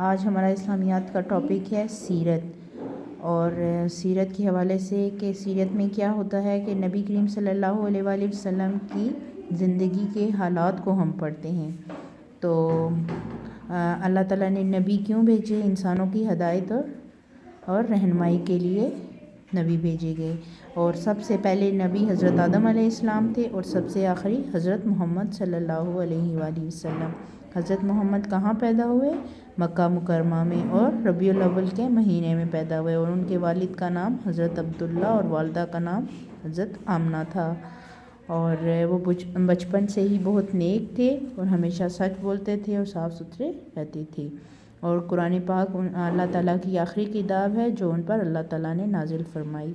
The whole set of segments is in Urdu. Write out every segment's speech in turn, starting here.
آج ہمارا اسلامیات کا ٹاپک ہے سیرت، اور سیرت کے حوالے سے کہ سیرت میں کیا ہوتا ہے کہ نبی کریم صلی اللہ علیہ وآلہ وسلم کی زندگی کے حالات کو ہم پڑھتے ہیں۔ تو اللہ تعالیٰ نے نبی کیوں بھیجے؟ انسانوں کی ہدایت اور رہنمائی کے لیے نبی بھیجے گئے، اور سب سے پہلے نبی حضرت آدم علیہ السلام تھے، اور سب سے آخری حضرت محمد صلی اللہ علیہ وآلہ وسلم۔ حضرت محمد کہاں پیدا ہوئے؟ مکہ مکرمہ میں، اور ربیع الاول کے مہینے میں پیدا ہوئے، اور ان کے والد کا نام حضرت عبداللہ اور والدہ کا نام حضرت آمنہ تھا، اور وہ بچپن سے ہی بہت نیک تھے اور ہمیشہ سچ بولتے تھے اور صاف ستھرے رہتے تھے، اور قرآن پاک اللہ تعالیٰ کی آخری کتاب ہے جو ان پر اللہ تعالیٰ نے نازل فرمائی،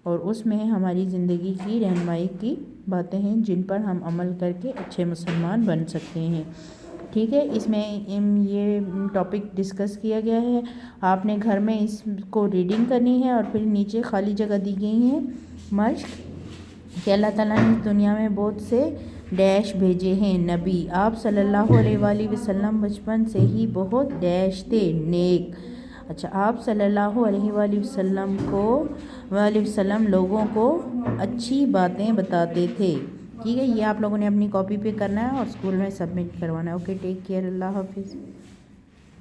اور اس میں ہماری زندگی کی رہنمائی کی باتیں ہیں جن پر ہم عمل کر کے اچھے مسلمان بن سکتے ہیں۔ ٹھیک ہے، اس میں یہ ٹاپک ڈسکس کیا گیا ہے۔ آپ نے گھر میں اس کو ریڈنگ کرنی ہے، اور پھر نیچے خالی جگہ دی گئی ہیں مشق کہ اللہ تعالیٰ نے اس دنیا میں بہت سے ڈیش بھیجے ہیں نبی۔ آپ صلی اللہ علیہ وآلہ وسلم بچپن سے ہی بہت ڈیش تھے، نیک۔ اچھا، آپ صلی اللہ علیہ وآلہ وسلم لوگوں کو اچھی باتیں بتاتے تھے۔ ٹھیک ہے، یہ آپ لوگوں نے اپنی کاپی پہ کرنا ہے اور اسکول میں سبمٹ کروانا ہے۔ اوکے، ٹیک کیئر، اللہ حافظ۔